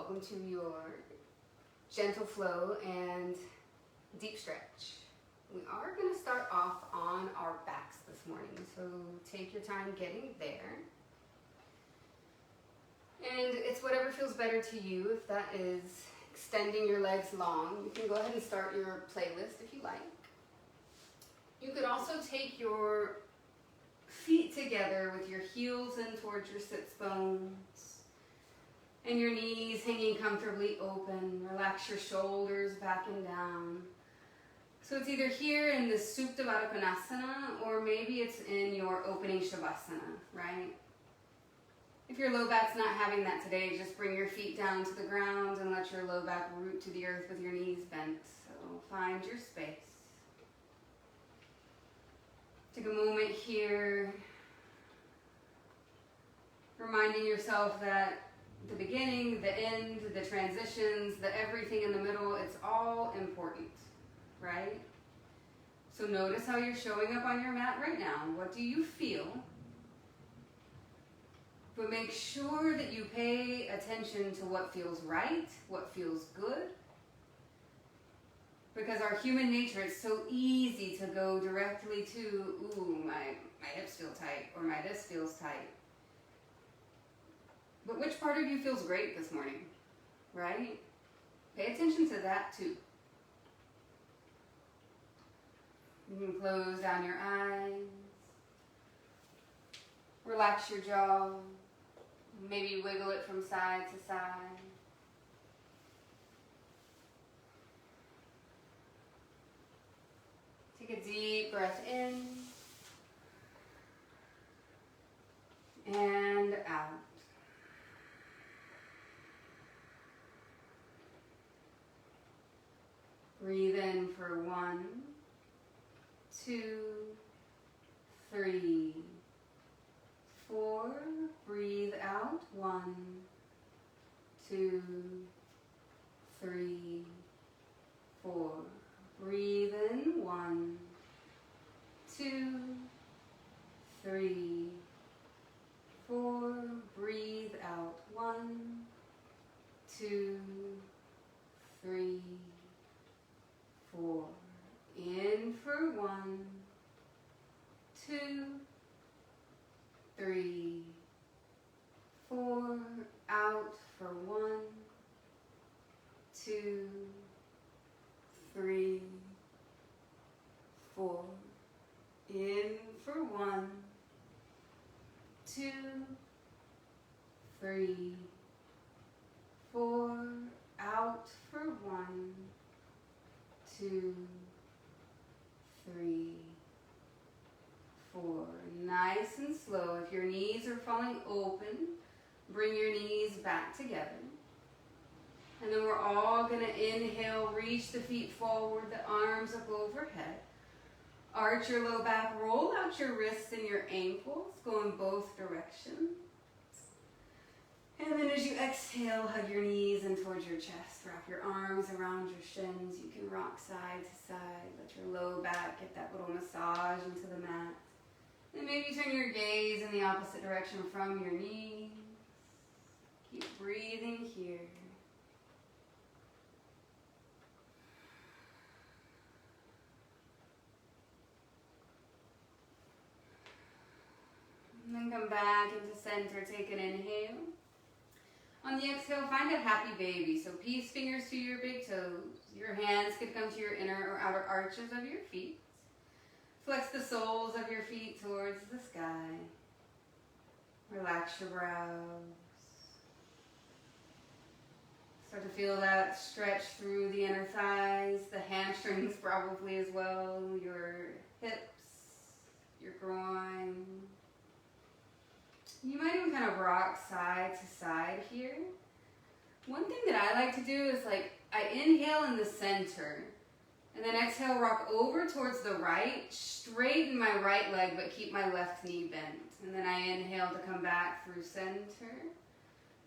Welcome to your gentle flow and deep stretch. We are going to start off on our backs this morning, so take your time getting there. And it's whatever feels better to you. If that is extending your legs long, you can go ahead and start your playlist if you like. You could also take your feet together with your heels in towards your sits bones and your knees hanging comfortably open. Relax your shoulders back and down. So it's either here in the Supta Baddha Konasana, or maybe it's in your opening Shavasana, right? If your low back's not having that today, just bring your feet down to the ground and let your low back root to the earth with your knees bent. So find your space. Take a moment here, reminding yourself that the beginning, the end, the transitions, the everything in the middle, it's all important, right? So notice how you're showing up on your mat right now. What do you feel? But make sure that you pay attention to what feels right, what feels good. Because our human nature, it's so easy to go directly to, ooh, my hips feel tight, or my this feels tight. But which part of you feels great this morning, right? Pay attention to that too. You can close down your eyes. Relax your jaw. Maybe wiggle it from side to side. Take a deep breath in and out. Breathe in for 1, 2, 3, 4. Breathe out. 1, 2, 3, 4. Breathe in. 1, 2, 3, 4. Breathe out. 1, 2, 3, 4. In for 1, 2, 3, 4. Out for 1, 2, 3, 4. In for 1, 2, 3, 4. Out for 1, 2, 3, 4. Nice and slow. If your knees are falling open, bring your knees back together. And then we're all going to inhale, reach the feet forward, the arms up overhead. Arch your low back, roll out your wrists and your ankles, go in both directions. And then as you exhale, hug your knees in towards your chest. Wrap your arms around your shins. You can rock side to side. Let your low back get that little massage into the mat. And maybe turn your gaze in the opposite direction from your knees. Keep breathing here. And then come back into center. Take an inhale. On the exhale, find a happy baby. So peace fingers to your big toes. Your hands could come to your inner or outer arches of your feet. Flex the soles of your feet towards the sky. Relax your brows. Start to feel that stretch through the inner thighs, the hamstrings probably as well, your hips, your groin. You might even kind of rock side to side here. One thing that I like to do is I inhale in the center and then exhale, rock over towards the right, straighten my right leg but keep my left knee bent. And then I inhale to come back through center.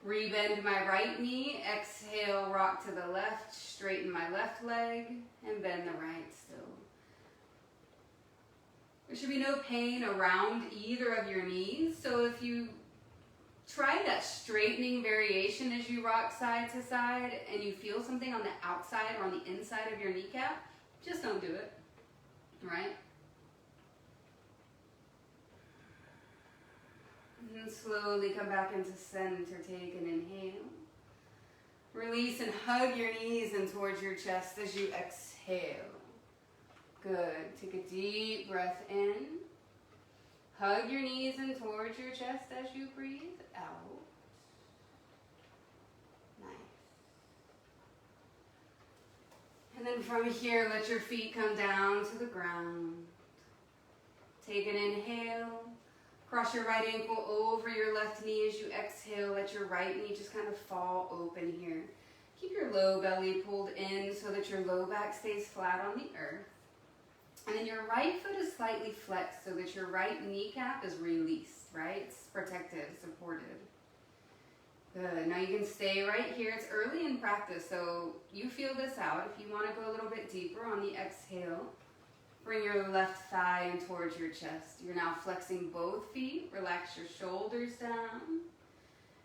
Rebend my right knee, exhale, rock to the left, straighten my left leg and bend the right still. There should be no pain around either of your knees, so if you Try that straightening variation as you rock side to side and you feel something on the outside or on the inside of your kneecap. Just don't do it, right? And then slowly come back into center. Take an inhale. Release and hug your knees in towards your chest as you exhale. Good. Take a deep breath in. Hug your knees in towards your chest as you breathe out. Nice. And then from here, let your feet come down to the ground. Take an inhale. Cross your right ankle over your left knee as you exhale. Let your right knee just kind of fall open here. Keep your low belly pulled in so that your low back stays flat on the earth. And then your right foot is slightly flexed so that your right kneecap is released, right? It's protected, supported. Good. Now you can stay right here. It's early in practice, so you feel this out. If you want to go a little bit deeper on the exhale, bring your left thigh in towards your chest. You're now flexing both feet. Relax your shoulders down.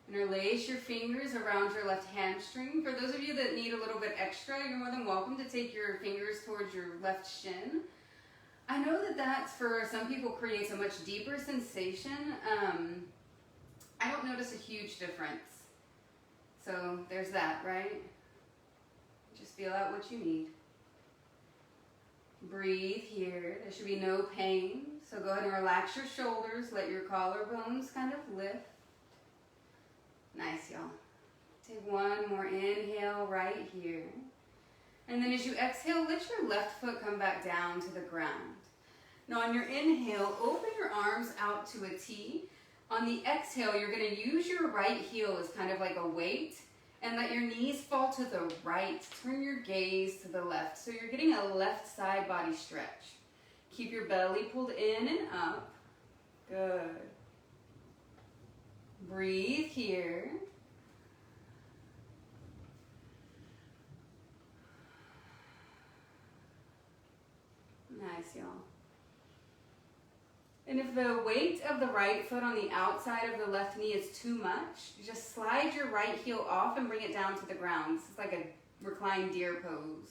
Interlace your fingers around your left hamstring. For those of you that need a little bit extra, you're more than welcome to take your fingers towards your left shin. I know that that's, for some people, creates a much deeper sensation. I don't notice a huge difference. So there's that, right? Just feel out what you need. Breathe here. There should be no pain. So go ahead and relax your shoulders. Let your collarbones kind of lift. Nice, y'all. Take one more inhale right here. And then as you exhale, let your left foot come back down to the ground. Now on your inhale, open your arms out to a T. On the exhale, you're going to use your right heel as kind of like a weight and let your knees fall to the right. Turn your gaze to the left. So you're getting a left side body stretch. Keep your belly pulled in and up. Good. Breathe here. Nice, y'all. And if the weight of the right foot on the outside of the left knee is too much, just slide your right heel off and bring it down to the ground. It's like a reclined deer pose.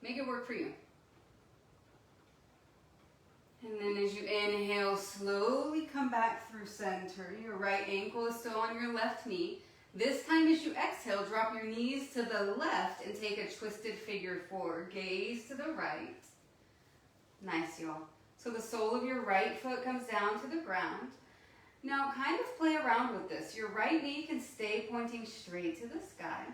Make it work for you. And then as you inhale, slowly come back through center. Your right ankle is still on your left knee. This time as you exhale, drop your knees to the left and take a twisted figure four. Gaze to the right. Nice, y'all. So the sole of your right foot comes down to the ground. Now kind of play around with this. Your right knee can stay pointing straight to the sky.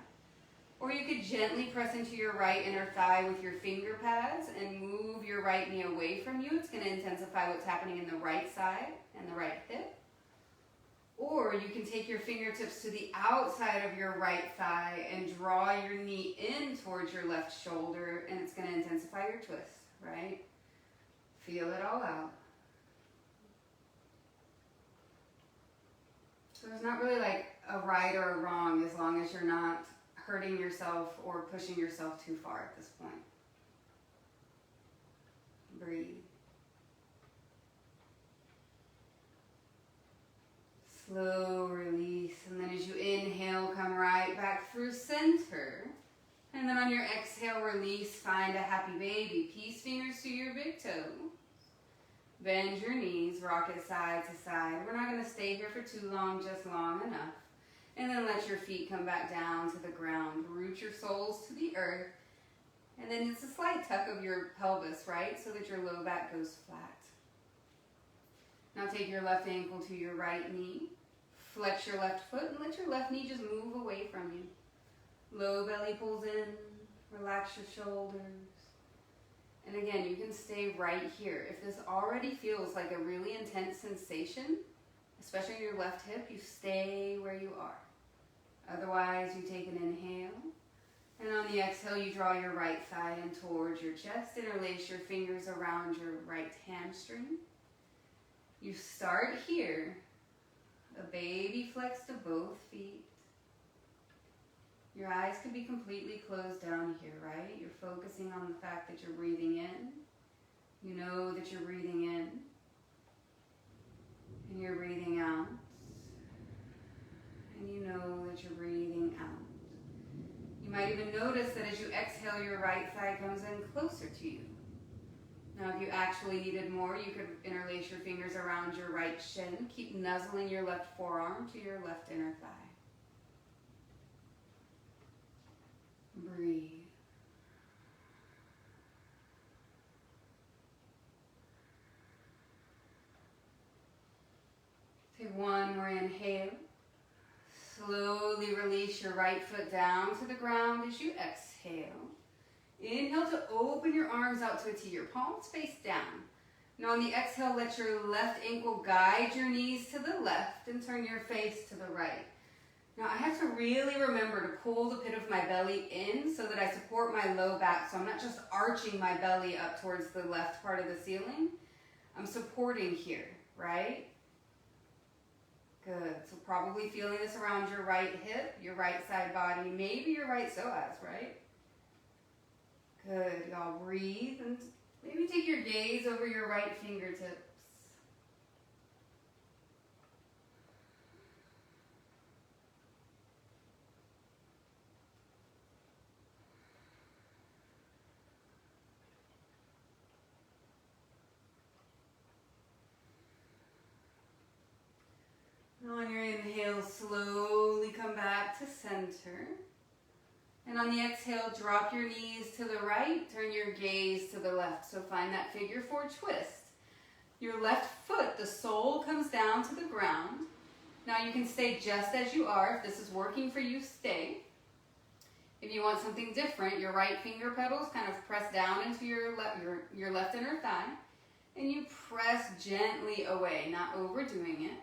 Or you could gently press into your right inner thigh with your finger pads and move your right knee away from you. It's going to intensify what's happening in the right side and the right hip. Or you can take your fingertips to the outside of your right thigh and draw your knee in towards your left shoulder, and it's going to intensify your twist, right? Feel it all out. So there's not really like a right or a wrong as long as you're not hurting yourself or pushing yourself too far at this point. Breathe. Slow release, and then as you inhale, come right back through center. And then on your exhale, release, find a happy baby. Peace fingers to your big toe. Bend your knees, rock it side to side. We're not going to stay here for too long, just long enough. And then let your feet come back down to the ground. Root your soles to the earth. And then it's a slight tuck of your pelvis, right? So that your low back goes flat. Now take your left ankle to your right knee. Flex your left foot and let your left knee just move away from you. Low belly pulls in. Relax your shoulders. And again, you can stay right here. If this already feels like a really intense sensation, especially in your left hip, you stay where you are. Otherwise, you take an inhale. And on the exhale, you draw your right thigh in towards your chest. Interlace your fingers around your right hamstring. You start here. A baby flex to both feet. Your eyes can be completely closed down here, right? You're focusing on the fact that you're breathing in. You know that you're breathing in. And you're breathing out. even notice that as you exhale, your right thigh comes in closer to you. Now, if you actually needed more, you could interlace your fingers around your right shin. Keep nuzzling your left forearm to your left inner thigh. Breathe. Take one more inhale. Slowly release your right foot down to the ground as you exhale. Inhale to open your arms out to a T, your palms face down. Now on the exhale, let your left ankle guide your knees to the left and turn your face to the right. Now I have to really remember to pull the pit of my belly in so that I support my low back, so I'm not just arching my belly up towards the left part of the ceiling. I'm supporting here, right? Good. So probably feeling this around your right hip, your right side body, maybe your right psoas, right? Good. Y'all breathe and maybe take your gaze over your right fingertips. On your inhale, slowly come back to center. And on the exhale, drop your knees to the right, turn your gaze to the left. So find that figure four twist. Your left foot, the sole comes down to the ground. Now you can stay just as you are. If this is working for you, stay. If you want something different, your right finger petals kind of press down into your left inner thigh. And you press gently away, not overdoing it.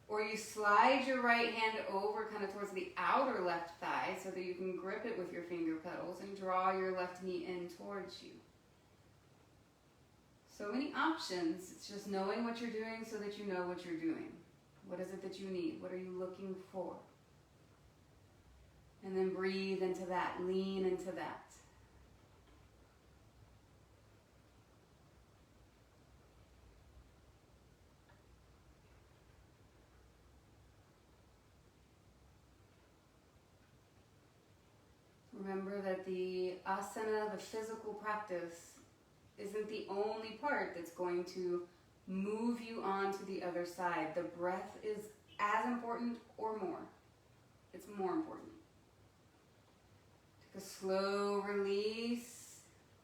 Or you slide your right hand over kind of towards the outer left thigh so that you can grip it with your finger petals and draw your left knee in towards you. So many options. It's just knowing what you're doing so that you know what you're doing. What is it that you need? What are you looking for? And then breathe into that. Lean into that. Remember that the asana, the physical practice, isn't the only part that's going to move you on to the other side. The breath is as important or more. It's more important. Take a slow release.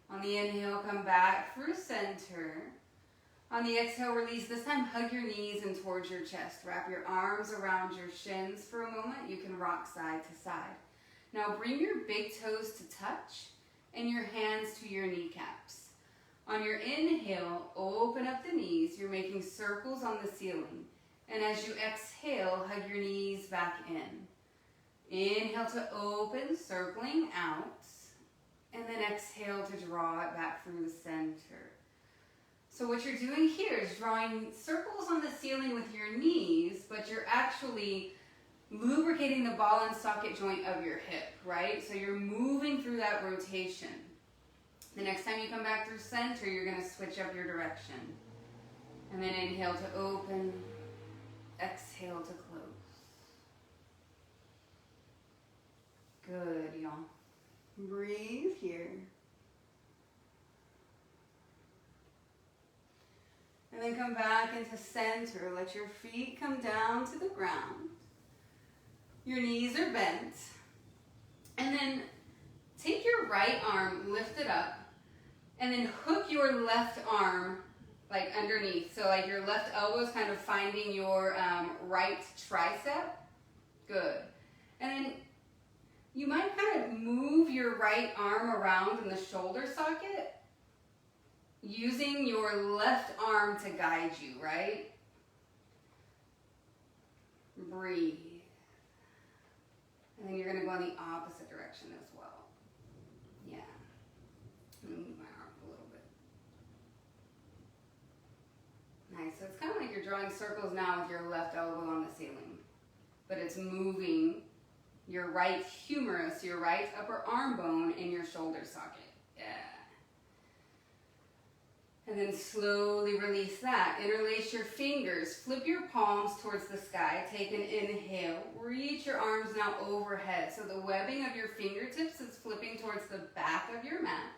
On the inhale, come back through center. On the exhale, release. This time, hug your knees in towards your chest. Wrap your arms around your shins for a moment. You can rock side to side. Now bring your big toes to touch and your hands to your kneecaps. On your inhale, open up the knees. You're making circles on the ceiling. And as you exhale, hug your knees back in. Inhale to open, circling out. And then exhale to draw it back through the center. So what you're doing here is drawing circles on the ceiling with your knees, but you're actually lubricating the ball and socket joint of your hip, right? So you're moving through that rotation. The next time you come back through center, you're going to switch up your direction. And then inhale to open, exhale to close. Good, y'all. Breathe here. And then come back into center. Let your feet come down to the ground. Your knees are bent. And then take your right arm, lift it up, and then hook your left arm like underneath. So like your left elbow is kind of finding your right tricep. Good. And then you might kind of move your right arm around in the shoulder socket using your left arm to guide you, right? Breathe. And then you're going to go in the opposite direction as well. Yeah. I'm going to move my arm a little bit. Nice. So it's kind of like you're drawing circles now with your left elbow on the ceiling. But it's moving your right humerus, your right upper arm bone, in your shoulder socket. Yeah. And then slowly release that. Interlace your fingers. Flip your palms towards the sky. Take an inhale. Reach your arms now overhead. So the webbing of your fingertips is flipping towards the back of your mat.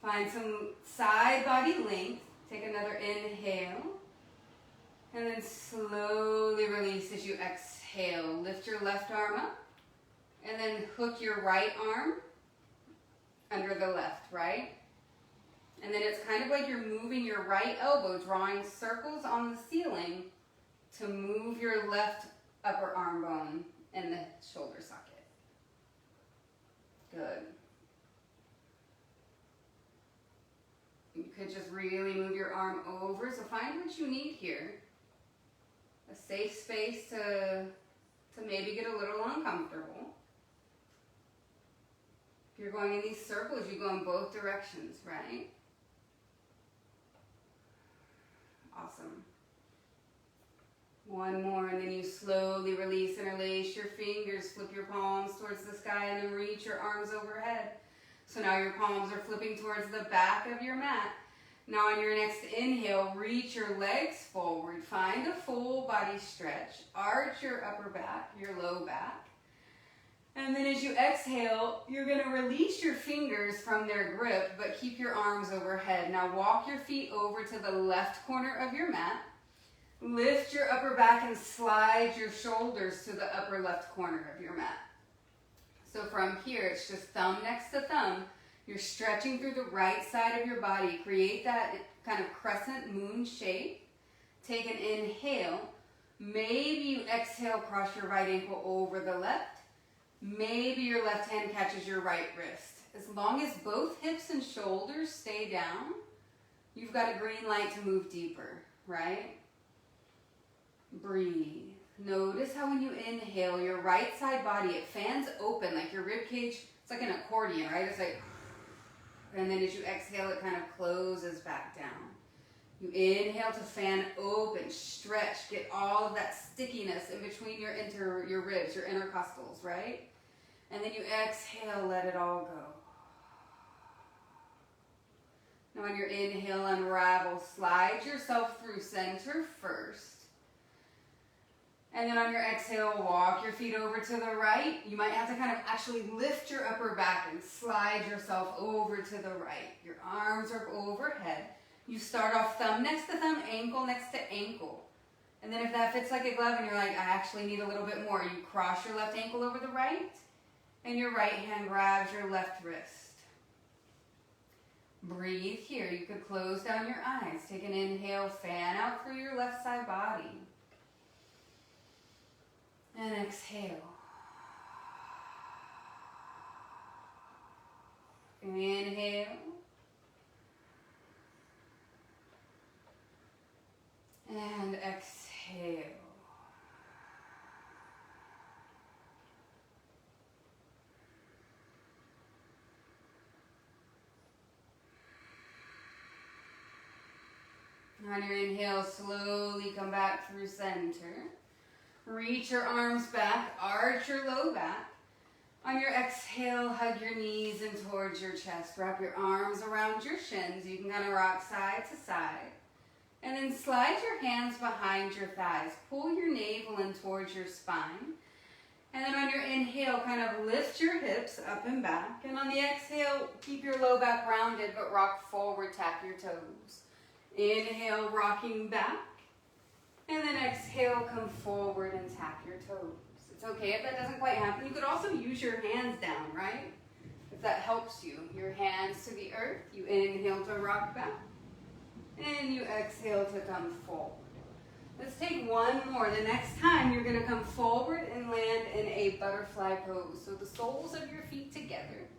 Find some side body length. Take another inhale. And then slowly release as you exhale. Lift your left arm up. And then hook your right arm under the left, right? And then it's kind of like you're moving your right elbow, drawing circles on the ceiling to move your left upper arm bone in the shoulder socket. Good. You could just really move your arm over. So find what you need here. A safe space to maybe get a little uncomfortable. If you're going in these circles, you go in both directions, right? Awesome. One more, and then you slowly release, interlace your fingers, flip your palms towards the sky, and then reach your arms overhead. So now your palms are flipping towards the back of your mat. Now on your next inhale, reach your legs forward. Find a full body stretch. Arch your upper back, your low back. And then as you exhale, you're going to release your fingers from their grip, but keep your arms overhead. Now walk your feet over to the left corner of your mat. Lift your upper back and slide your shoulders to the upper left corner of your mat. So from here, it's just thumb next to thumb. You're stretching through the right side of your body. Create that kind of crescent moon shape. Take an inhale. Maybe you exhale, cross your right ankle over the left. Maybe your left hand catches your right wrist. As long as both hips and shoulders stay down, you've got a green light to move deeper, right? Breathe. Notice how when you inhale, your right side body, it fans open like your rib cage. It's like an accordion, right? It's like, and then as you exhale, it kind of closes back down. You inhale to fan open, stretch, get all of that stickiness in between your ribs, your intercostals, right? And then you exhale, let it all go. Now on your inhale, unravel, slide yourself through center first. And then on your exhale, walk your feet over to the right. You might have to kind of actually lift your upper back and slide yourself over to the right. Your arms are overhead. You start off thumb next to thumb, ankle next to ankle. And then if that fits like a glove and you're like, I actually need a little bit more, you cross your left ankle over the right, and your right hand grabs your left wrist. Breathe here. You could close down your eyes. Take an inhale, fan out through your left side body. And exhale. Inhale. And exhale. On your inhale, slowly come back through center. Reach your arms back, arch your low back. On your exhale, hug your knees in towards your chest. Wrap your arms around your shins. You can kind of rock side to side. And then slide your hands behind your thighs. Pull your navel in towards your spine. And then on your inhale, kind of lift your hips up and back. And on the exhale, keep your low back rounded, but rock forward, tap your toes. Inhale, rocking back. And then exhale, come forward and tap your toes. It's okay if that doesn't quite happen. You could also use your hands down, right? If that helps you. Your hands to the earth. You inhale to rock back. And you exhale to come forward. Let's take one more. The next time you're going to come forward and land in a butterfly pose. So the soles of your feet together.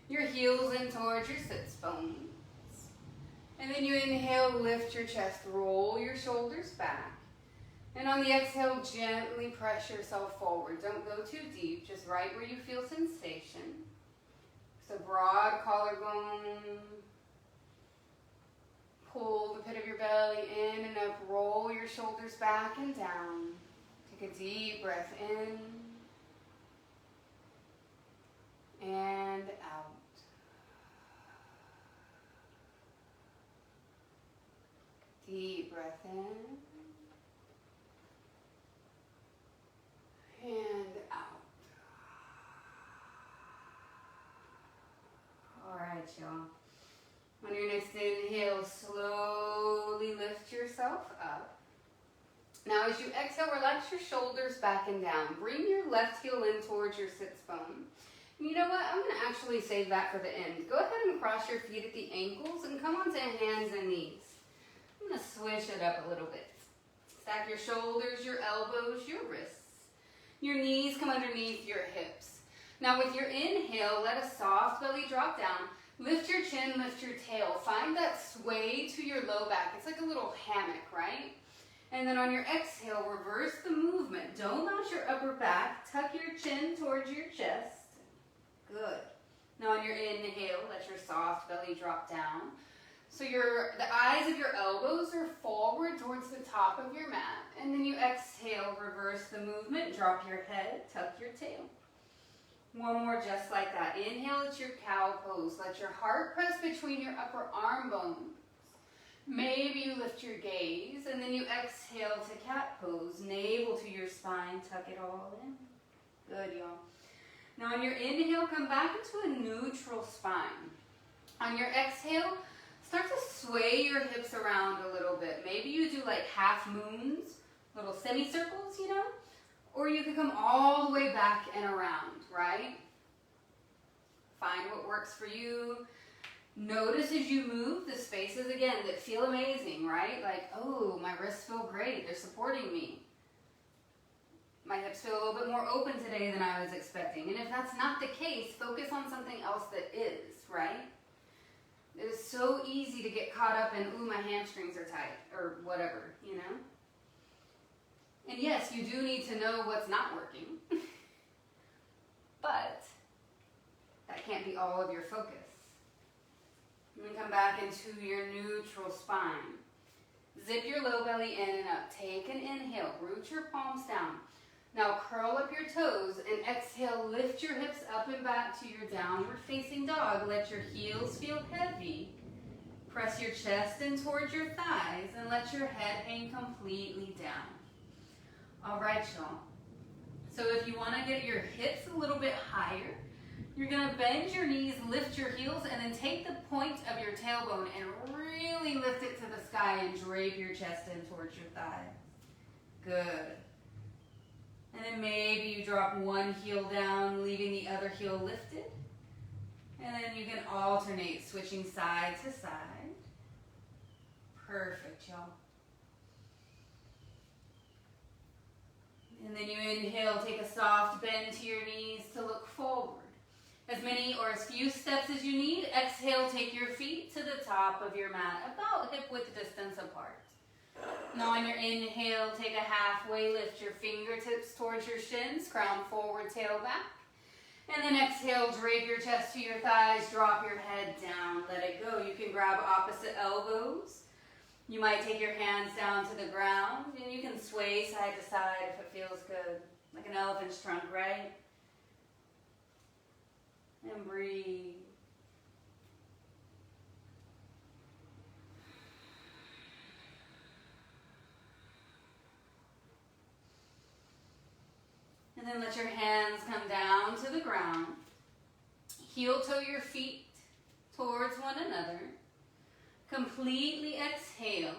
Your heels in towards your sits bones. And then you inhale, lift your chest, roll your shoulders back. And on the exhale, gently press yourself forward. Don't go too deep, just right where you feel sensation. So broad collarbone. Pull the pit of your belly in and up. Roll your shoulders back and down. Take a deep breath in and out. Deep breath in. And out. All right, y'all. On your next inhale, slowly lift yourself up. Now as you exhale, relax your shoulders back and down. Bring your left heel in towards your sits bone. And you know what? I'm going to actually save that for the end. Go ahead and cross your feet at the ankles and come onto hands and knees. I'm going to swish it up a little bit. Stack your shoulders, your elbows, your wrists. Your knees come underneath your hips. Now with your inhale, let a soft belly drop down. Lift your chin, lift your tail. Find that sway to your low back. It's like a little hammock, right? And then on your exhale, reverse the movement. Don't lounge your upper back. Tuck your chin towards your chest. Good. Now on your inhale, let your soft belly drop down. So the eyes of your elbows are forward towards the top of your mat. And then you exhale, reverse the movement, drop your head, tuck your tail. One more just like that. Inhale, it's your cow pose. Let your heart press between your upper arm bones. Maybe you lift your gaze, and then you exhale to cat pose. Navel to your spine, tuck it all in. Good, y'all. Now on your inhale, come back into a neutral spine. On your exhale, start to sway your hips around a little bit. Maybe you do like half moons, little semicircles, you know? Or you could come all the way back and around, right? Find what works for you. Notice as you move the spaces again that feel amazing, right? Like, oh, my wrists feel great. They're supporting me. My hips feel a little bit more open today than I was expecting. And if that's not the case, focus on something else that is, right? It is so easy to get caught up in, ooh, my hamstrings are tight, or whatever, you know? And yes, you do need to know what's not working. But that can't be all of your focus. And then come back into your neutral spine. Zip your low belly in and up. Take an inhale. Root your palms down. Now curl up your toes and exhale. Lift your hips up and back to your downward facing dog. Let your heels feel heavy. Press your chest in towards your thighs and let your head hang completely down. All right, y'all. So if you want to get your hips a little bit higher, you're going to bend your knees, lift your heels, and then take the point of your tailbone and really lift it to the sky and drape your chest in towards your thigh. Good. And then maybe you drop one heel down, leaving the other heel lifted. And then you can alternate, switching side to side. Perfect, y'all. And then you inhale, take a soft bend to your knees to look forward. As many or as few steps as you need. Exhale, take your feet to the top of your mat, about hip-width distance apart. Now on your inhale, take a halfway lift your fingertips towards your shins, crown forward, tail back. And then exhale, drape your chest to your thighs, drop your head down, let it go. You can grab opposite elbows. You might take your hands down to the ground, and you can sway side to side if it feels good, like an elephant's trunk, right? And breathe. And then let your hands come down to the ground. Heel toe your feet towards one another. Completely exhale.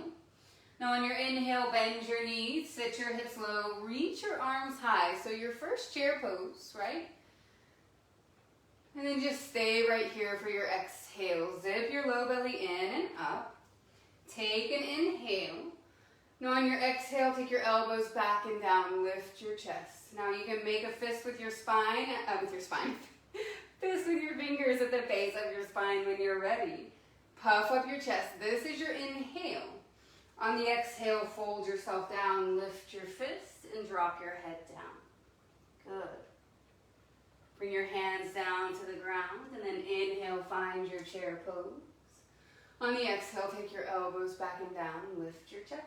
Now on your inhale, bend your knees, sit your hips low, reach your arms high. So your first chair pose, right? And then just stay right here for your exhale. Zip your low belly in and up. Take an inhale. Now on your exhale, take your elbows back and down. Lift your chest. Now you can make a fist with your spine, fist with your fingers at the base of your spine when you're ready. Puff up your chest. This is your inhale. On the exhale, fold yourself down, lift your fist, and drop your head down. Good. Bring your hands down to the ground, and then inhale, find your chair pose. On the exhale, take your elbows back and down, lift your chest.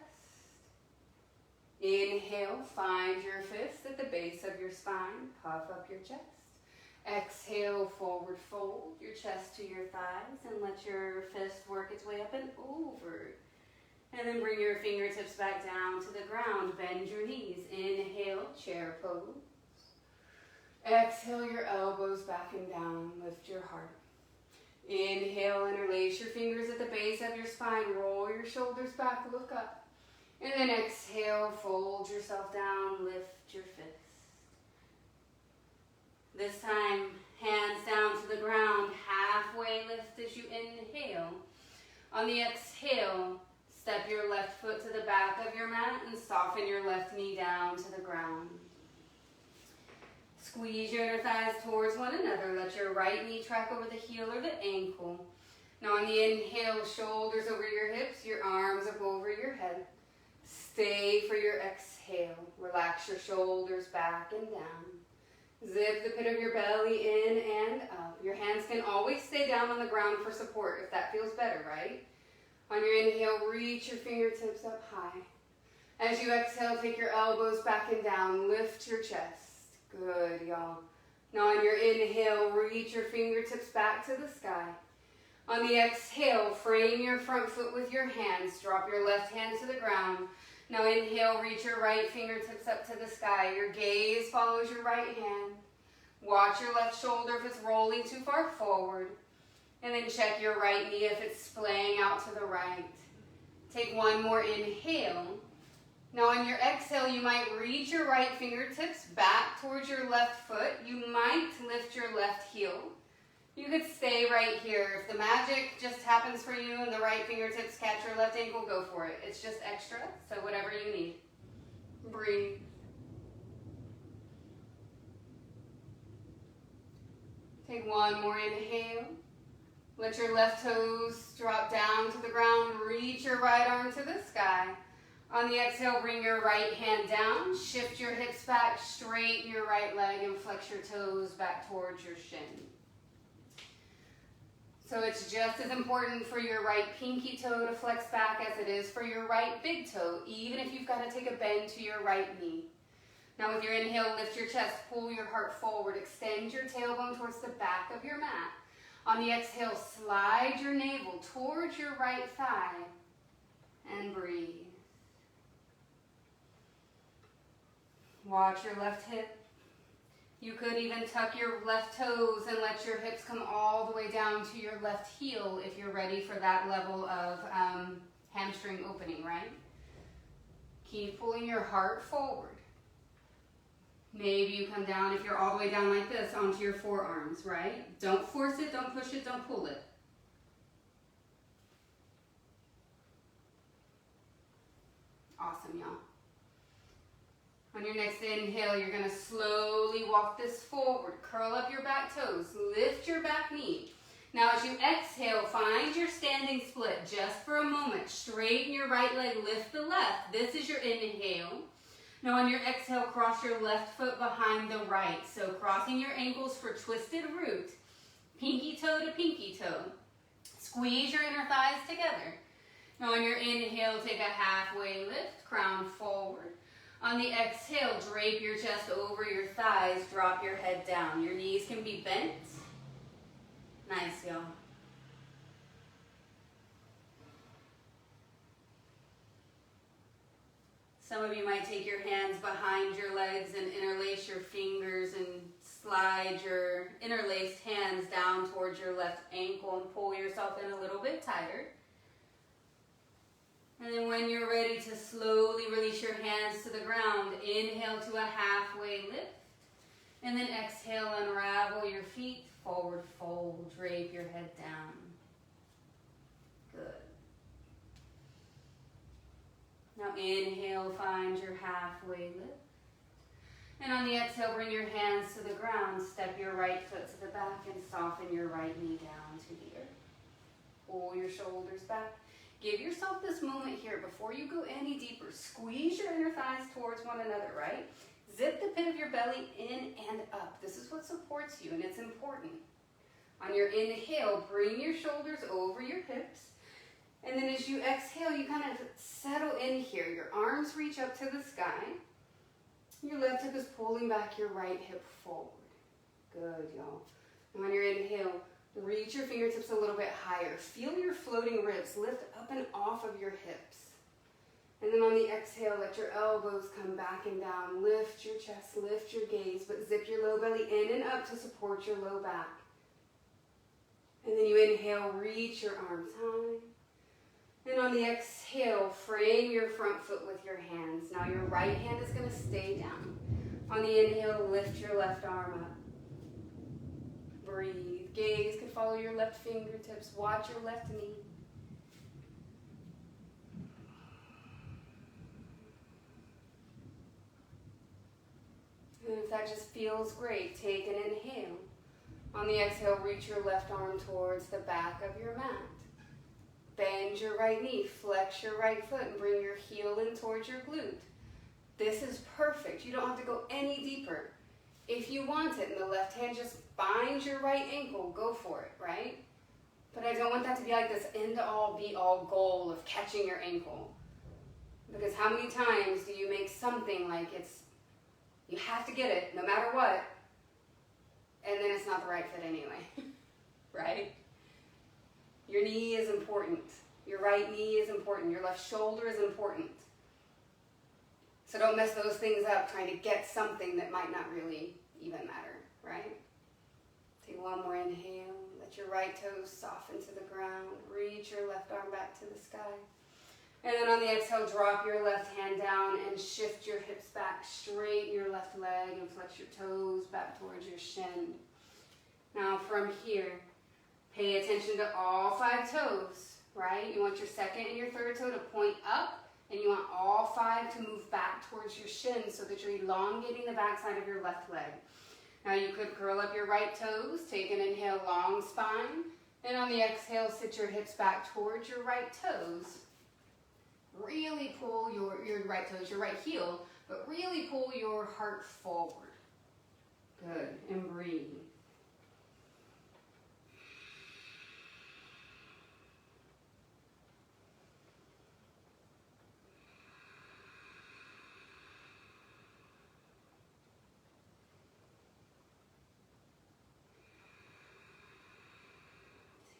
Inhale, find your fist at the base of your spine, puff up your chest. Exhale, forward fold your chest to your thighs and let your fist work its way up and over And then bring your fingertips back down to the ground. Bend your knees. Inhale, chair pose. Exhale your elbows back and down. Lift your heart. Inhale, interlace your fingers at the base of your spine. Roll your shoulders back, look up. And then exhale, fold yourself down, lift your fist. This time, hands down to the ground, halfway lift as you inhale. On the exhale, step your left foot to the back of your mat and soften your left knee down to the ground. Squeeze your inner thighs towards one another. Let your right knee track over the heel or the ankle. Now on the inhale, shoulders over your hips, your arms up over your head. Stay for your exhale. Relax your shoulders back and down. Zip the pit of your belly in and up. Your hands can always stay down on the ground for support if that feels better, right? On your inhale, reach your fingertips up high. As you exhale, take your elbows back and down. Lift your chest. Good, y'all. Now on your inhale, reach your fingertips back to the sky. On the exhale, frame your front foot with your hands. Drop your left hand to the ground. Now inhale, reach your right fingertips up to the sky. Your gaze follows your right hand. Watch your left shoulder if it's rolling too far forward. And then check your right knee if it's splaying out to the right. Take one more inhale. Now on your exhale, you might reach your right fingertips back towards your left foot. You might lift your left heel. You could stay right here. If the magic just happens for you and the right fingertips catch your left ankle, go for it. It's just extra, so whatever you need. Breathe. Take one more inhale. Let your left toes drop down to the ground. Reach your right arm to the sky. On the exhale, bring your right hand down. Shift your hips back, straighten your right leg, and flex your toes back towards your shin. So it's just as important for your right pinky toe to flex back as it is for your right big toe, even if you've got to take a bend to your right knee. Now with your inhale, lift your chest, pull your heart forward, extend your tailbone towards the back of your mat. On the exhale, slide your navel towards your right thigh and breathe. Watch your left hip. You could even tuck your left toes and let your hips come all the way down to your left heel if you're ready for that level of hamstring opening, right? Keep pulling your heart forward. Maybe you come down, if you're all the way down like this, onto your forearms, right? Don't force it, don't push it, don't pull it. Awesome, y'all. On your next inhale, you're going to slowly walk this forward. Curl up your back toes. Lift your back knee. Now as you exhale, find your standing split just for a moment. Straighten your right leg, lift the left. This is your inhale. Now on your exhale, cross your left foot behind the right. So crossing your ankles for twisted root. Pinky toe to pinky toe. Squeeze your inner thighs together. Now on your inhale, take a halfway lift, crown forward. On the exhale, drape your chest over your thighs, drop your head down. Your knees can be bent. Nice, y'all. Some of you might take your hands behind your legs and interlace your fingers and slide your interlaced hands down towards your left ankle and pull yourself in a little bit tighter. And then when you're ready to slowly release your hands to the ground, inhale to a halfway lift. And then exhale, unravel your feet, forward fold, drape your head down. Good. Now inhale, find your halfway lift. And on the exhale, bring your hands to the ground, step your right foot to the back and soften your right knee down to the earth. Pull your shoulders back. Give yourself this moment here before you go any deeper. Squeeze your inner thighs towards one another, right? Zip the pit of your belly in and up. This is what supports you, and it's important. On your inhale, bring your shoulders over your hips. And then as you exhale, you kind of settle in here. Your arms reach up to the sky. Your left hip is pulling back your right hip forward. Good, y'all. And on your inhale, reach your fingertips a little bit higher. Feel your floating ribs lift up and off of your hips. And then on the exhale, let your elbows come back and down. Lift your chest, lift your gaze, but zip your low belly in and up to support your low back. And then you inhale, reach your arms high. And on the exhale, frame your front foot with your hands. Now your right hand is going to stay down. On the inhale, lift your left arm up. Breathe. Gaze can follow your left fingertips. Watch your left knee. And if that just feels great, take an inhale. On the exhale, reach your left arm towards the back of your mat. Bend your right knee, flex your right foot, and bring your heel in towards your glute. This is perfect. You don't have to go any deeper. If you want it, and the left hand just binds your right ankle, go for it, right? But I don't want that to be like this end-all, be-all goal of catching your ankle. Because how many times do you make something like you have to get it no matter what, and then it's not the right fit anyway, right? Your knee is important. Your right knee is important. Your left shoulder is important. So don't mess those things up trying to get something that might not really even matter, right? Take one more inhale. Let your right toes soften to the ground. Reach your left arm back to the sky. And then on the exhale, drop your left hand down and shift your hips back. Straighten your left leg and flex your toes back towards your shin. Now from here, pay attention to all 5 toes, right? You want your second and your third toe to point up, and you want all 5 to move back towards your shin so that you're elongating the backside of your left leg. Now you could curl up your right toes, take an inhale, long spine, and on the exhale, sit your hips back towards your right toes. Really pull your right toes, your right heel, but really pull your heart forward. Good, and breathe.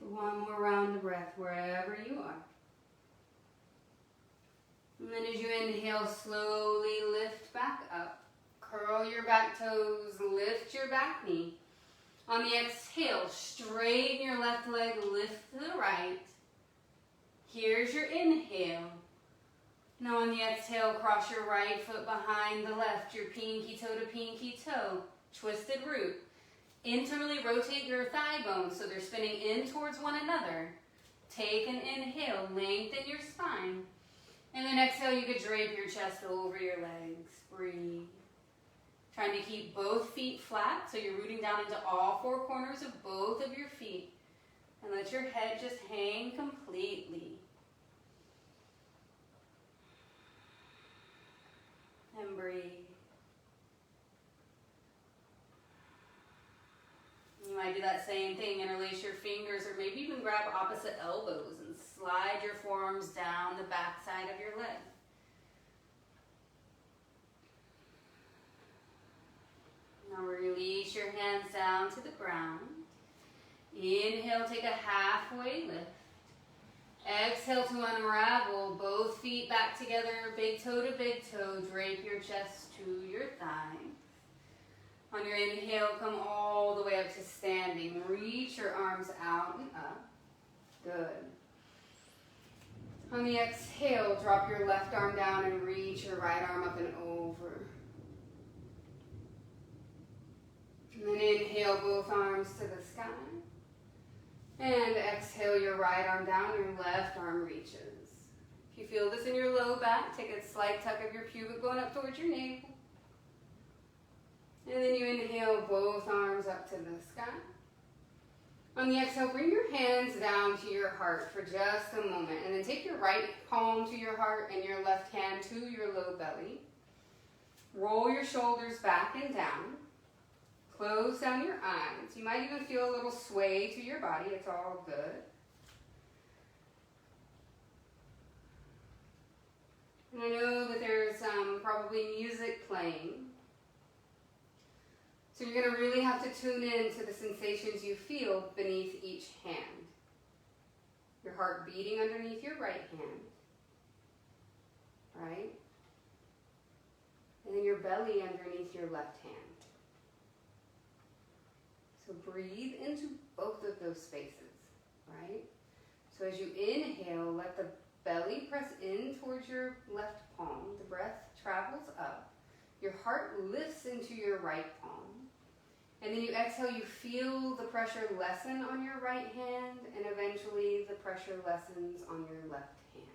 One more round of breath wherever you are. And then as you inhale, slowly lift back up. Curl your back toes, lift your back knee. On the exhale, straighten your left leg, lift to the right. Here's your inhale. Now on the exhale, cross your right foot behind the left, your pinky toe to pinky toe, twisted root. Internally rotate your thigh bones so they're spinning in towards one another. Take an inhale, lengthen your spine. And then exhale, you could drape your chest over your legs. Breathe. Trying to keep both feet flat, so you're rooting down into all 4 corners of both of your feet. And let your head just hang completely. And breathe. You might do that same thing, interlace your fingers, or maybe even grab opposite elbows and slide your forearms down the back side of your leg. Now release your hands down to the ground. Inhale, take a halfway lift. Exhale to unravel, both feet back together, big toe to big toe. Drape your chest to your thigh. On your inhale, come all the way up to standing. Reach your arms out and up. Good. On the exhale, drop your left arm down and reach your right arm up and over. And then inhale both arms to the sky. And exhale your right arm down, your left arm reaches. If you feel this in your low back, take a slight tuck of your pubic bone up towards your navel. And then you inhale both arms up to the sky. On the exhale, bring your hands down to your heart for just a moment. And then take your right palm to your heart and your left hand to your low belly. Roll your shoulders back and down. Close down your eyes. You might even feel a little sway to your body. It's all good. And I know that there's probably music playing. So you're going to really have to tune in to the sensations you feel beneath each hand. Your heart beating underneath your right hand. right? And then your belly underneath your left hand. So breathe into both of those spaces, right? So as you inhale, let the belly press in towards your left palm. The breath travels up. Your heart lifts into your right palm. And then you exhale, you feel the pressure lessen on your right hand, and eventually the pressure lessens on your left hand.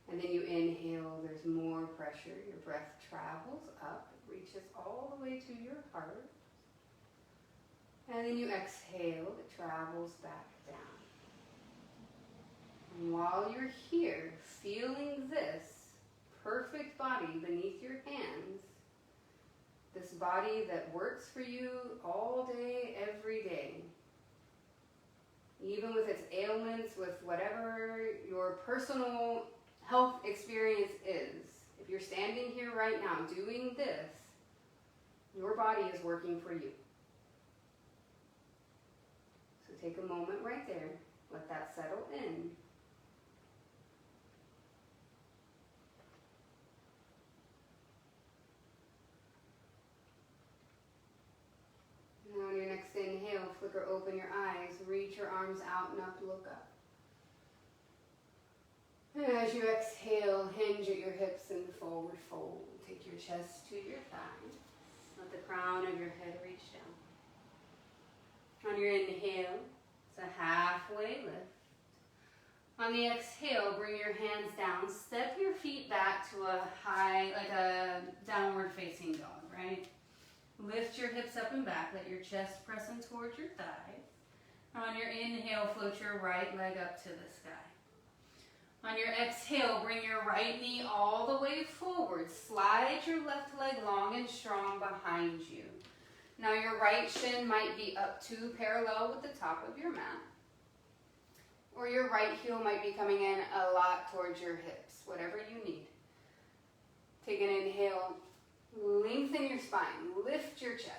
And then you inhale, there's more pressure. Your breath travels up, it reaches all the way to your heart. And then you exhale, it travels back down. And while you're here, feeling this perfect body beneath your hands, this body that works for you all day, every day, even with its ailments, with whatever your personal health experience is. If you're standing here right now doing this, your body is working for you. So take a moment right there, let that settle in. Now on your next inhale, flicker open your eyes, reach your arms out and up, look up. And as you exhale, hinge at your hips and forward fold. Take your chest to your thighs. Let the crown of your head reach down. On your inhale, it's a halfway lift. On the exhale, bring your hands down. Step your feet back to a high, like a downward facing dog, right? Lift your hips up and back. Let your chest press in towards your thighs. On your inhale, float your right leg up to the sky. On your exhale, bring your right knee all the way forward. Slide your left leg long and strong behind you. Now your right shin might be up to parallel with the top of your mat. Or your right heel might be coming in a lot towards your hips, whatever you need. Take an inhale, lengthen your spine, lift your chest.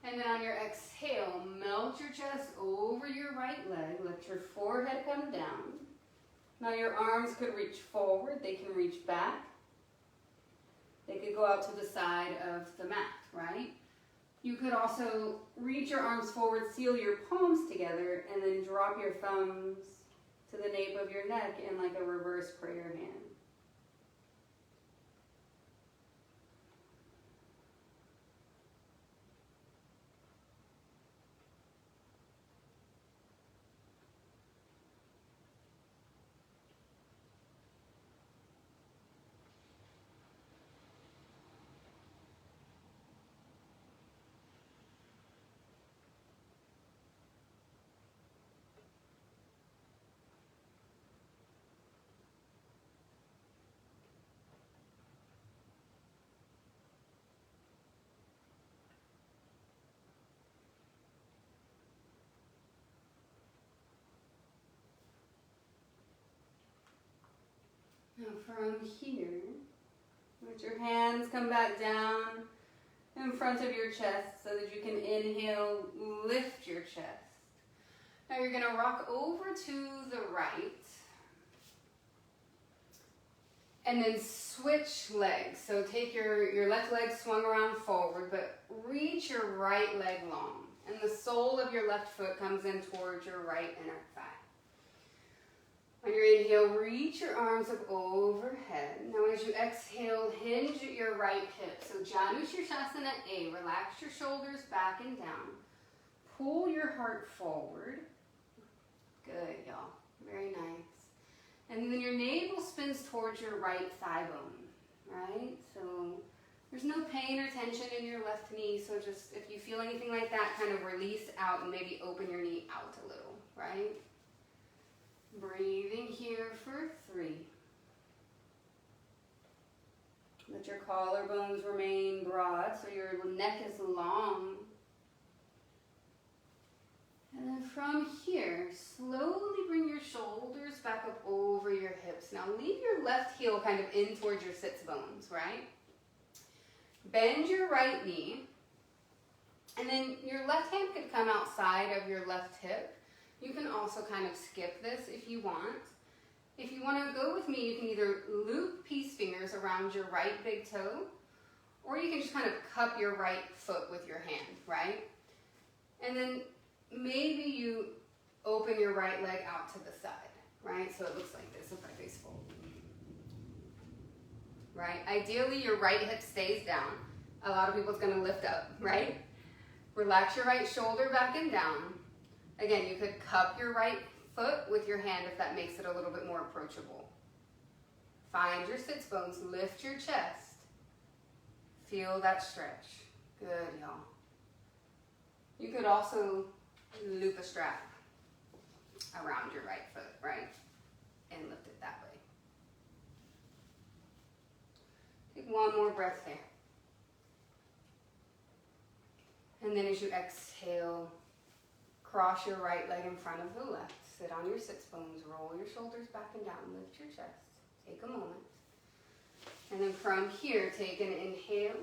And then on your exhale, melt your chest over your right leg, let your forehead come down. Now your arms could reach forward, they can reach back. They could go out to the side of the mat, right? You could also reach your arms forward, seal your palms together, and then drop your thumbs to the nape of your neck in like a reverse prayer hand. Now from here, let your hands come back down in front of your chest so that you can inhale, lift your chest. Now you're going to rock over to the right and then switch legs. So take your left leg swung around forward, but reach your right leg long. And the sole of your left foot comes in towards your right inner thigh. On your inhale, reach your arms up overhead. Now as you exhale, hinge at your right hip. So Janu Shirshasana A, relax your shoulders back and down. Pull your heart forward. Good, y'all. Very nice. And then your navel spins towards your right thigh bone, right? So there's no pain or tension in your left knee, so just if you feel anything like that, kind of release out and maybe open your knee out a little, right? Breathing here for 3. Let your collarbones remain broad so your neck is long. And then from here, slowly bring your shoulders back up over your hips. Now leave your left heel kind of in towards your sits bones, right? Bend your right knee. And then your left hand could come outside of your left hip. You can also kind of skip this if you want. If you want to go with me, you can either loop peace fingers around your right big toe, or you can just kind of cup your right foot with your hand, right? And then maybe you open your right leg out to the side, right? So it looks like this if I face forward. Right? Ideally, your right hip stays down. A lot of people, it's going to lift up, right? Relax your right shoulder back and down. Again, you could cup your right foot with your hand if that makes it a little bit more approachable. Find your sits bones, lift your chest. Feel that stretch. Good, y'all. You could also loop a strap around your right foot, right? And lift it that way. Take one more breath there. And then as you exhale, cross your right leg in front of the left. Sit on your sits bones, roll your shoulders back and down, lift your chest. Take a moment. And then from here, take an inhale,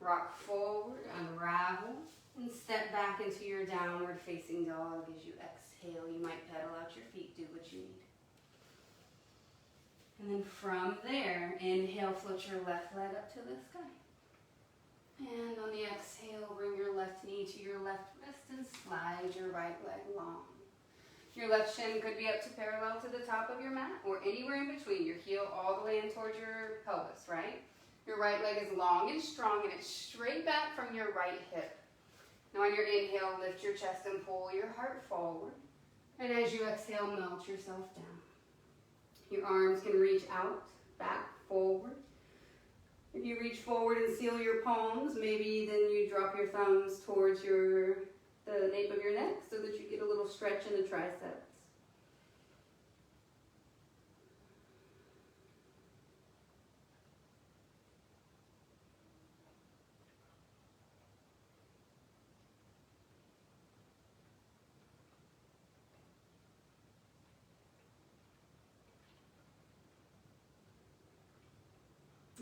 rock forward, unravel, and step back into your downward facing dog. As you exhale, you might pedal out your feet, do what you need. And then from there, inhale, float your left leg up to the sky. And on the exhale, bring your left knee to your left wrist and slide your right leg long. Your left shin could be up to parallel to the top of your mat or anywhere in between. Your heel all the way in towards your pelvis, right? Your right leg is long and strong and it's straight back from your right hip. Now on your inhale, lift your chest and pull your heart forward. And as you exhale, melt yourself down. Your arms can reach out, back, forward. If you reach forward and seal your palms, maybe then you drop your thumbs towards the nape of your neck so that you get a little stretch in the triceps.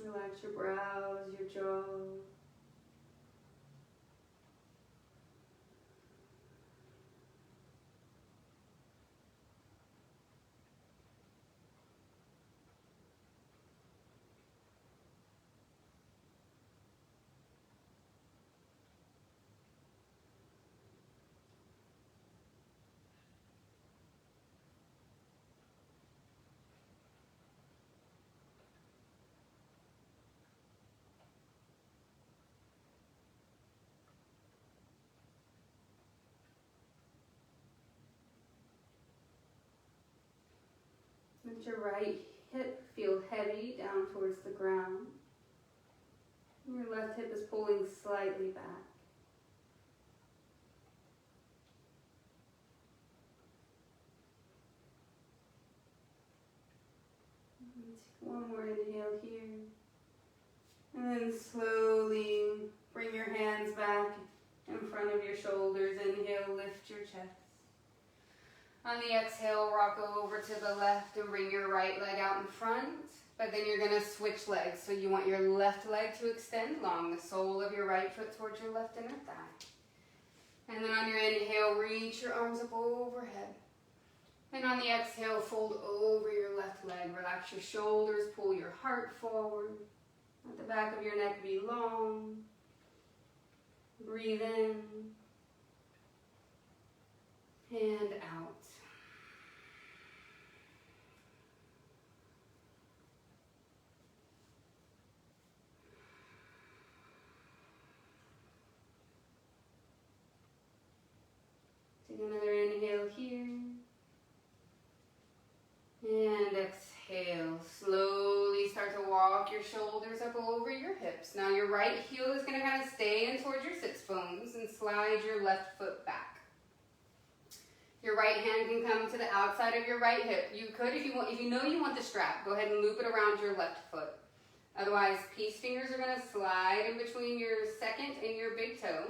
Relax your brows, your jaw. Let your right hip feel heavy down towards the ground. Your left hip is pulling slightly back. Take one more inhale here. And then slowly bring your hands back in front of your shoulders. Inhale, lift your chest. On the exhale, rock over to the left and bring your right leg out in front. But then you're going to switch legs. So you want your left leg to extend long, the sole of your right foot towards your left inner thigh. And then on your inhale, reach your arms up overhead. And on the exhale, fold over your left leg. Relax your shoulders, pull your heart forward. Let the back of your neck be long. Breathe in and out. Take another inhale here. And exhale. Slowly start to walk your shoulders up over your hips. Now your right heel is going to kind of stay in towards your sits bones and slide your left foot back. Your right hand can come to the outside of your right hip. You could, if you know you want the strap, go ahead and loop it around your left foot. Otherwise, peace fingers are going to slide in between your second and your big toe.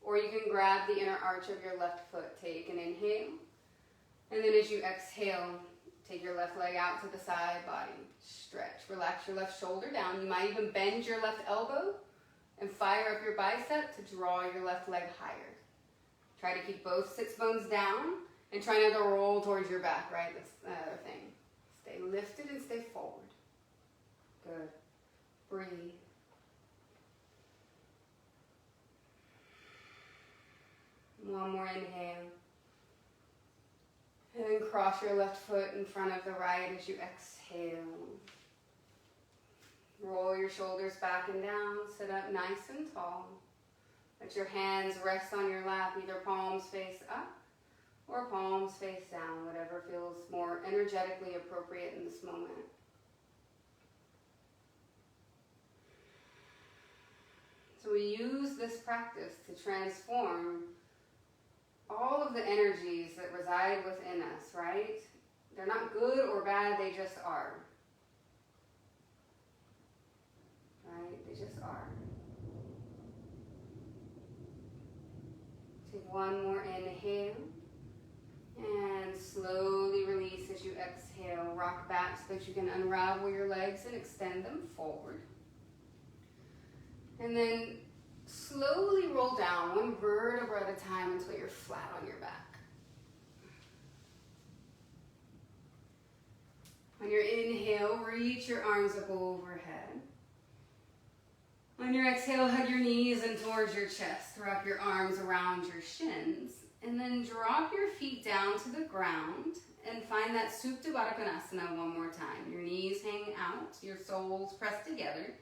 Or you can grab the inner arch of your left foot. Take an inhale. And then as you exhale, take your left leg out to the side body. Stretch. Relax your left shoulder down. You might even bend your left elbow and fire up your bicep to draw your left leg higher. Try to keep both sits bones down and try not to roll towards your back, right? That's another thing. Stay lifted and stay forward. Good. Breathe. One more inhale. And then cross your left foot in front of the right as you exhale. Roll your shoulders back and down. Sit up nice and tall. Let your hands rest on your lap, either palms face up or palms face down, whatever feels more energetically appropriate in this moment. So we use this practice to transform all of the energies that reside within us, right? They're not good or bad, they just are. Right? They just are. Take one more inhale and slowly release as you exhale. Rock back so that you can unravel your legs and extend them forward. And then slowly roll down one vertebra at a time until you're flat on your back. On your inhale, reach your arms up overhead. On your exhale, hug your knees in towards your chest. Wrap your arms around your shins. And then drop your feet down to the ground and find that Supta Baddha Konasana one more time. Your knees hang out, your soles press together.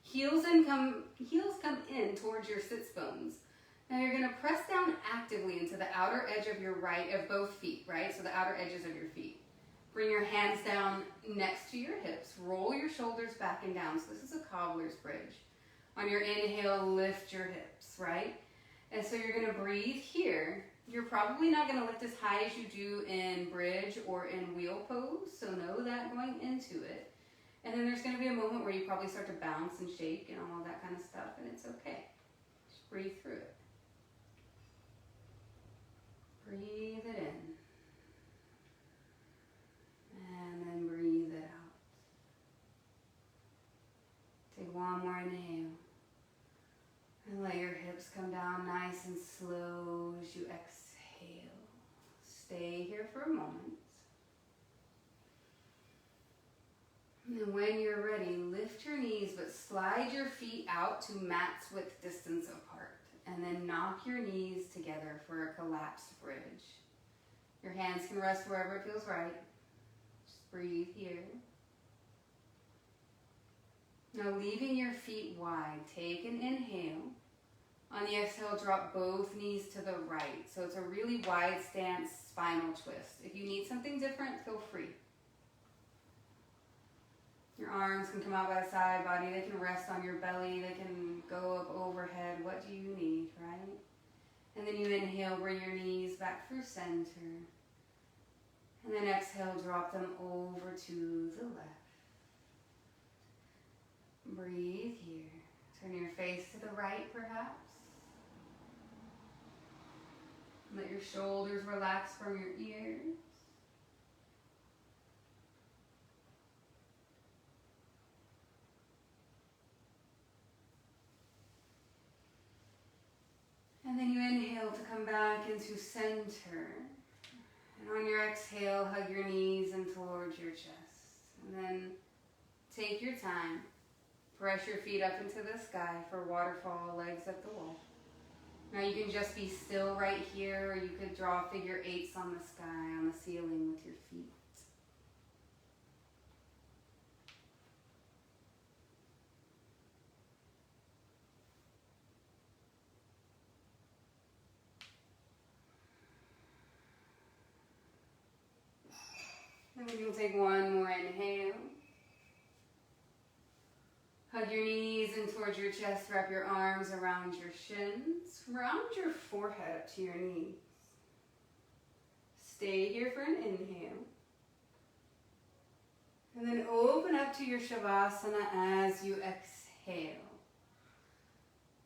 Heels come in towards your sits bones. Now you're going to press down actively into the outer edge of your of both feet, right? So the outer edges of your feet. Bring your hands down next to your hips. Roll your shoulders back and down. So this is a cobbler's bridge. On your inhale, lift your hips, right? And so you're going to breathe here. You're probably not going to lift as high as you do in bridge or in wheel pose. So know that going into it. And then there's going to be a moment where you probably start to bounce and shake and all that kind of stuff, and it's okay. Just breathe through it. Breathe it in. And then breathe it out. Take one more inhale. And let your hips come down nice and slow as you exhale. Stay here for a moment. And when you're ready, lift your knees, but slide your feet out to mat's width distance apart. And then knock your knees together for a collapsed bridge. Your hands can rest wherever it feels right. Just breathe here. Now leaving your feet wide, take an inhale. On the exhale, drop both knees to the right. So it's a really wide stance spinal twist. If you need something different, feel free. Your arms can come out by the side body. They can rest on your belly. They can go up overhead. What do you need, right? And then you inhale, bring your knees back through center. And then exhale, drop them over to the left. Breathe here. Turn your face to the right, perhaps. Let your shoulders relax from your ears. And then you inhale to come back into center. And on your exhale, hug your knees in towards your chest. And then take your time. Press your feet up into the sky for waterfall, legs up the wall. Now you can just be still right here, or you could draw figure eights on the sky, on the ceiling with your feet. Then we can take one more inhale. Hug your knees in towards your chest, wrap your arms around your shins, round your forehead up to your knees. Stay here for an inhale. And then open up to your Shavasana as you exhale.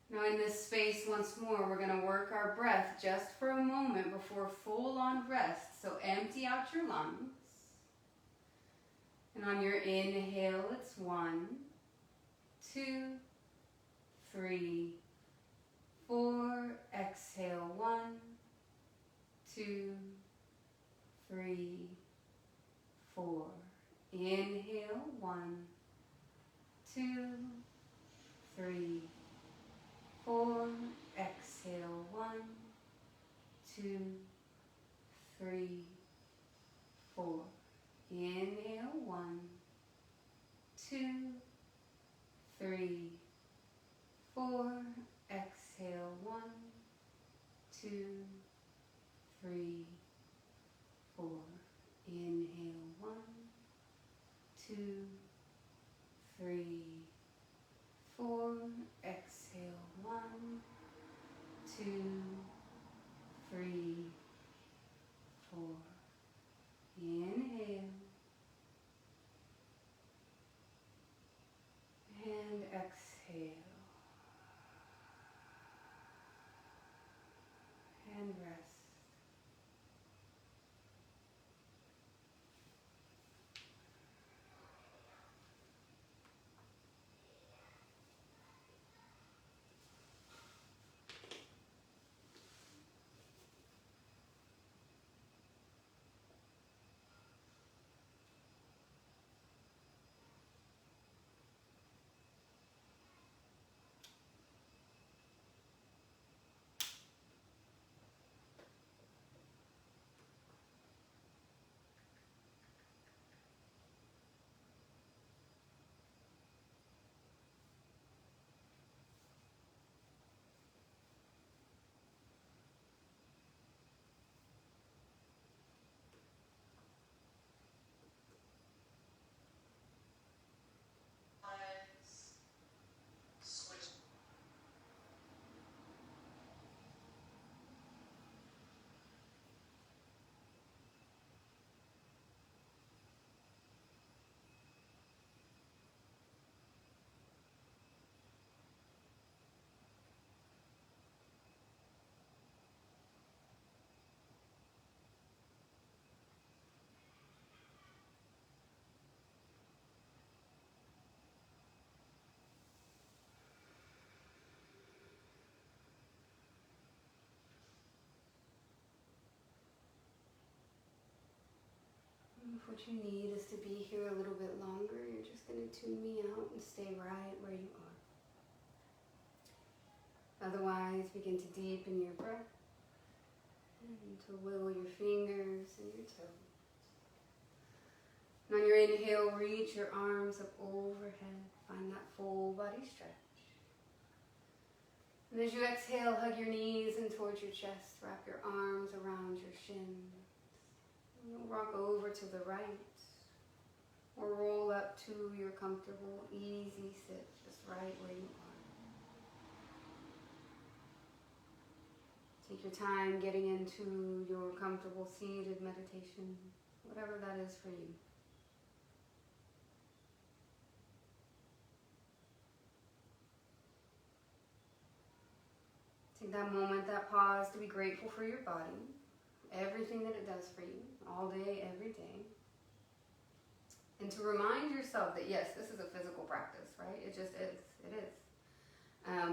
Now in this space once more, we're going to work our breath just for a moment before full-on rest. So empty out your lungs. And on your inhale, it's 1, 2, 3, 4. Exhale, 1, 2, 3, 4. Inhale, 1, 2, 3, 4. Exhale, 1, 2, 3, 4. Inhale, 1, 2, 3, 4. Exhale, 1, 2, 3, 4. Inhale, 1, 2, 3, 4. Exhale, 1, 2, 3, 4. Inhale and exhale and rest. If what you need is to be here a little bit longer, you're just going to tune me out and stay right where you are. Otherwise, begin to deepen your breath and to wiggle your fingers and your toes. And on your inhale, reach your arms up overhead. Find that full body stretch. And as you exhale, hug your knees in towards your chest. Wrap your arms around your shins. You'll rock over to the right or roll up to your comfortable, easy sit, just right where you are. Take your time getting into your comfortable seated meditation, whatever that is for you. Take that moment, that pause to be grateful for your body, everything that it does for you, all day, every day. And to remind yourself that yes, this is a physical practice, right? It just is. It is.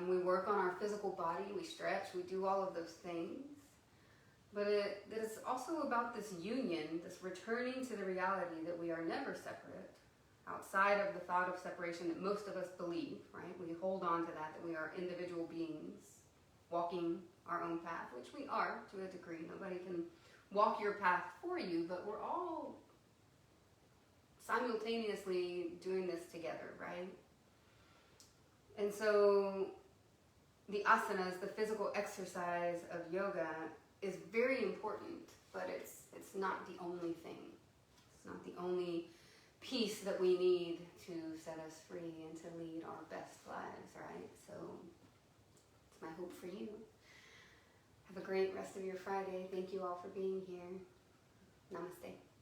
We work on our physical body, we stretch, we do all of those things. But it is also about this union, this returning to the reality that we are never separate, outside of the thought of separation that most of us believe, right? We hold on to that we are individual beings walking our own path, which we are to a degree. Nobody can walk your path for you, but we're all simultaneously doing this together, right? And so the asanas, the physical exercise of yoga, is very important, but it's not the only thing. It's not the only piece that we need to set us free and to lead our best lives, right? So it's my hope for you. Have a great rest of your Friday. Thank you all for being here. Namaste.